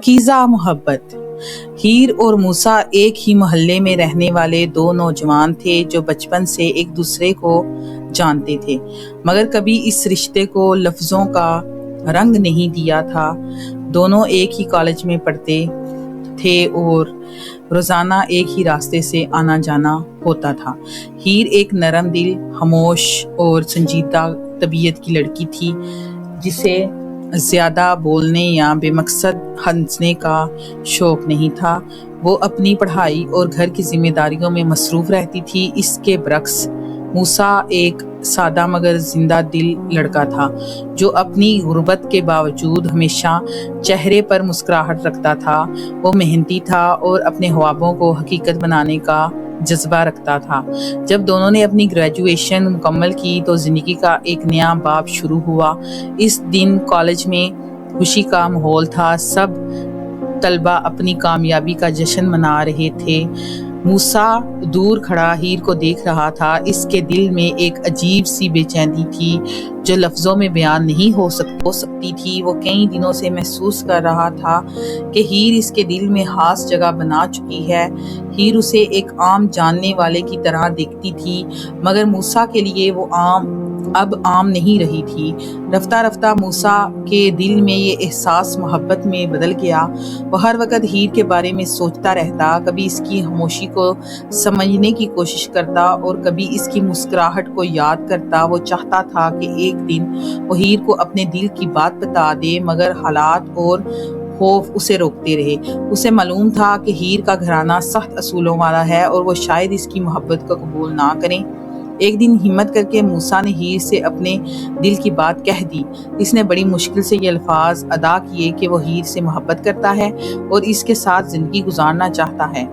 پاکیزہ محبت۔ ہیر اور موسیٰ ایک ہی محلے میں رہنے والے دو نوجوان تھے جو بچپن سے ایک دوسرے کو جانتے تھے، مگر کبھی اس رشتے کو لفظوں کا رنگ نہیں دیا تھا۔ دونوں ایک ہی کالج میں پڑھتے تھے اور روزانہ ایک ہی راستے سے آنا جانا ہوتا تھا۔ ہیر ایک نرم دل، خاموش اور سنجیدہ طبیعت کی لڑکی تھی، جسے زیادہ بولنے یا بے مقصد ہنسنے کا شوق نہیں تھا۔ وہ اپنی پڑھائی اور گھر کی ذمہ داریوں میں مصروف رہتی تھی۔ اس کے برعکس موسیٰ ایک سادہ مگر زندہ دل لڑکا تھا، جو اپنی غربت کے باوجود ہمیشہ چہرے پر مسکراہٹ رکھتا تھا۔ وہ محنتی تھا اور اپنے خوابوں کو حقیقت بنانے کا جذبہ رکھتا تھا۔ جب دونوں نے اپنی گریجویشن مکمل کی تو زندگی کا ایک نیا باب شروع ہوا۔ اس دن کالج میں خوشی کا ماحول تھا، سب طلبہ اپنی کامیابی کا جشن منا رہے تھے۔ موسیٰ دور کھڑا ہیر کو دیکھ رہا تھا۔ اس کے دل میں ایک عجیب سی بے چینی تھی جو لفظوں میں بیان نہیں ہو سکتی تھی۔ وہ کئی دنوں سے محسوس کر رہا تھا کہ ہیر اس کے دل میں خاص جگہ بنا چکی ہے۔ ہیر اسے ایک عام جاننے والے کی طرح دیکھتی تھی، مگر موسیٰ کے لیے وہ اب عام نہیں رہی تھی۔ رفتہ رفتہ موسیٰ کے دل میں یہ احساس محبت میں بدل گیا۔ وہ ہر وقت ہیر کے بارے میں سوچتا رہتا، کبھی اس کی خاموشی کو سمجھنے کی کوشش کرتا اور کبھی اس کی مسکراہٹ کو یاد کرتا۔ وہ چاہتا تھا کہ ایک دن وہ ہیر کو اپنے دل کی بات بتا دے، مگر حالات اور خوف اسے روکتے رہے۔ اسے معلوم تھا کہ ہیر کا گھرانہ سخت اصولوں والا ہے اور وہ شاید اس کی محبت کو قبول نہ کریں۔ ایک دن ہمت کر کے موسیٰ نے ہیر سے اپنے دل کی بات کہہ دی۔ اس نے بڑی مشکل سے یہ الفاظ ادا کیے کہ وہ ہیر سے محبت کرتا ہے اور اس کے ساتھ زندگی گزارنا چاہتا ہے۔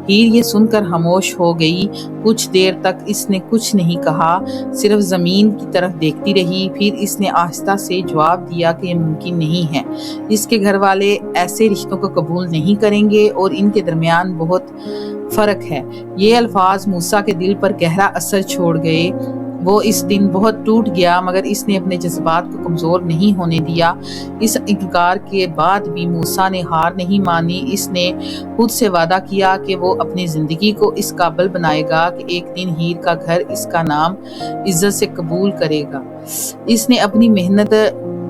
ہیر یہ سن کر خاموش ہو گئی۔ کچھ دیر تک اس نے کچھ نہیں کہا، صرف زمین کی طرف دیکھتی رہی۔ پھر اس نے آہستہ سے جواب دیا کہ یہ ممکن نہیں ہے۔ اس کے گھر والے ایسے رشتوں کو قبول نہیں کریں گے اور ان کے درمیان بہت فرق ہے۔ یہ الفاظ موسیٰ کے دل پر گہرا اثر چھوڑ گئے۔ وہ اس دن بہت ٹوٹ گیا، مگر اس نے اپنے جذبات کو کمزور نہیں ہونے دیا۔ اس انکار کے بعد بھی موسیٰ نے ہار نہیں مانی۔ اس نے خود سے وعدہ کیا کہ وہ اپنی زندگی کو اس قابل بنائے گا کہ ایک دن ہیر کا گھر اس کا نام عزت سے قبول کرے گا۔ اس نے اپنی محنت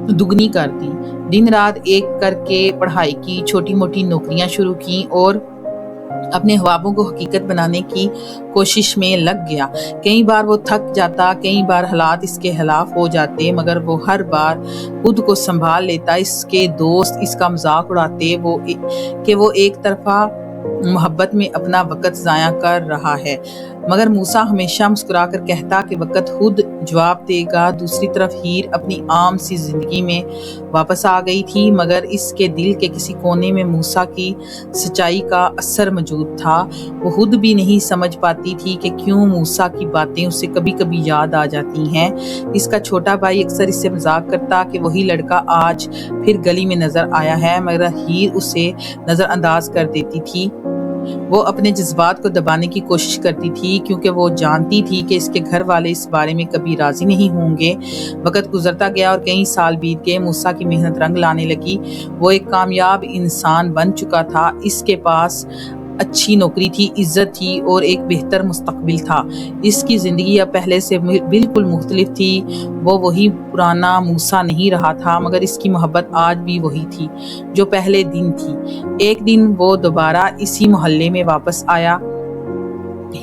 دگنی کر دی، دن رات ایک کر کے پڑھائی کی، چھوٹی موٹی نوکریاں شروع کی اور اپنے خوابوں کو حقیقت بنانے کی کوشش میں لگ گیا۔ کئی بار وہ تھک جاتا، کئی بار حالات اس کے خلاف ہو جاتے، مگر وہ ہر بار خود کو سنبھال لیتا۔ اس کے دوست اس کا مذاق اڑاتے کہ وہ ایک طرفہ محبت میں اپنا وقت ضائع کر رہا ہے، مگر موسیٰ ہمیشہ مسکرا کر کہتا کہ وقت خود جواب دے گا۔ دوسری طرف ہیر اپنی عام سی زندگی میں واپس آ گئی تھی، مگر اس کے دل کے کسی کونے میں موسیٰ کی سچائی کا اثر موجود تھا۔ وہ خود بھی نہیں سمجھ پاتی تھی کہ کیوں موسیٰ کی باتیں اسے کبھی کبھی یاد آ جاتی ہیں۔ اس کا چھوٹا بھائی اکثر اس سے مذاق کرتا کہ وہی لڑکا آج پھر گلی میں نظر آیا ہے، مگر ہیر اسے نظر انداز کر دیتی تھی۔ وہ اپنے جذبات کو دبانے کی کوشش کرتی تھی کیونکہ وہ جانتی تھی کہ اس کے گھر والے اس بارے میں کبھی راضی نہیں ہوں گے۔ وقت گزرتا گیا اور کئی سال بیت گئے۔ موسیٰ کی محنت رنگ لانے لگی۔ وہ ایک کامیاب انسان بن چکا تھا۔ اس کے پاس اچھی نوکری تھی، عزت تھی اور ایک بہتر مستقبل تھا۔ اس کی زندگی اب پہلے سے بالکل مختلف تھی۔ وہ وہی پرانا موسیٰ نہیں رہا تھا، مگر اس کی محبت آج بھی وہی تھی جو پہلے دن تھی۔ ایک دن وہ دوبارہ اسی محلے میں واپس آیا۔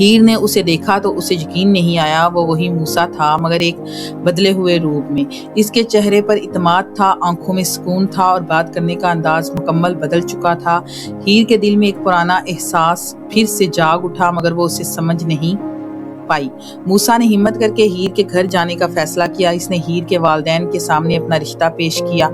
ہیر نے اسے دیکھا تو اسے یقین نہیں آیا۔ وہ وہی موسیٰ تھا، مگر ایک بدلے ہوئے روپ میں۔ اس کے چہرے پر اعتماد تھا، آنکھوں میں سکون تھا اور بات کرنے کا انداز مکمل بدل چکا تھا۔ ہیر کے دل میں ایک پرانا احساس پھر سے جاگ اٹھا، مگر وہ اسے سمجھ نہیں پائی۔ موسیٰ نے ہمت کر کے ہیر کے گھر جانے کا فیصلہ کیا۔ اس نے ہیر کے والدین کے سامنے اپنا رشتہ پیش کیا۔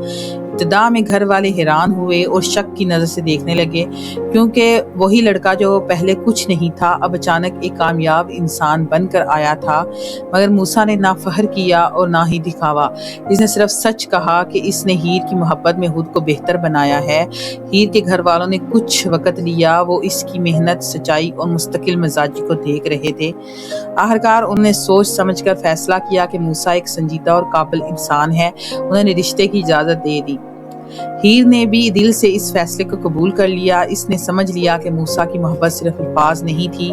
ابتدا میں گھر والے حیران ہوئے اور شک کی نظر سے دیکھنے لگے، کیونکہ وہی لڑکا جو پہلے کچھ نہیں تھا اب اچانک ایک کامیاب انسان بن کر آیا تھا۔ مگر موسیٰ نے نہ فخر کیا اور نہ ہی دکھاوا۔ اس نے صرف سچ کہا کہ اس نے ہیر کی محبت میں خود کو بہتر بنایا ہے۔ ہیر کے گھر والوں نے کچھ وقت لیا۔ وہ اس کی محنت، سچائی اور مستقل مزاجی کو دیکھ رہے تھے۔ آخرکار انہوں نے سوچ سمجھ کر فیصلہ کیا کہ موسیٰ ایک سنجیدہ اور قابل انسان ہے۔ انہوں نے رشتے کی اجازت دے دی۔ ہیر نے بھی دل سے اس فیصلے کو قبول کر لیا۔ اس نے سمجھ لیا کہ موسیٰ کی محبت صرف الفاظ نہیں تھی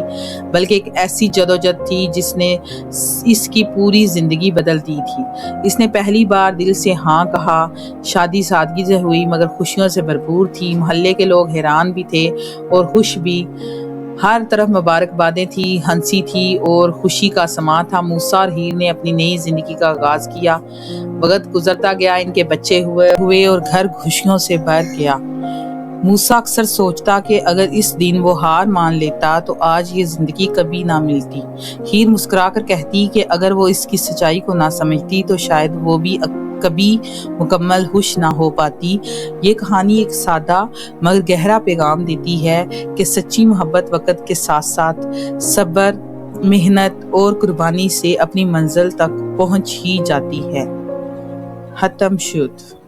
بلکہ ایک ایسی جدوجہد تھی جس نے اس کی پوری زندگی بدل دی تھی۔ اس نے پہلی بار دل سے ہاں کہا۔ شادی سادگی سے ہوئی مگر خوشیوں سے بھرپور تھی۔ محلے کے لوگ حیران بھی تھے اور خوش بھی۔ ہر طرف مبارکبادیں تھی، ہنسی تھی اور خوشی کا سماں تھا۔ موسیٰ اور ہیر نے اپنی نئی زندگی کا آغاز کیا۔ وقت گزرتا گیا، ان کے بچے ہوئے اور گھر خوشیوں سے بھر گیا۔ موسیٰ اکثر سوچتا کہ اگر اس دن وہ ہار مان لیتا تو آج یہ زندگی کبھی نہ ملتی۔ ہیر مسکرا کر کہتی کہ اگر وہ اس کی سچائی کو نہ سمجھتی تو شاید وہ بھی کبھی مکمل خوش نہ ہو پاتی۔ یہ کہانی ایک سادہ مگر گہرا پیغام دیتی ہے کہ سچی محبت وقت کے ساتھ ساتھ صبر، محنت اور قربانی سے اپنی منزل تک پہنچ ہی جاتی ہے۔ ختم شد۔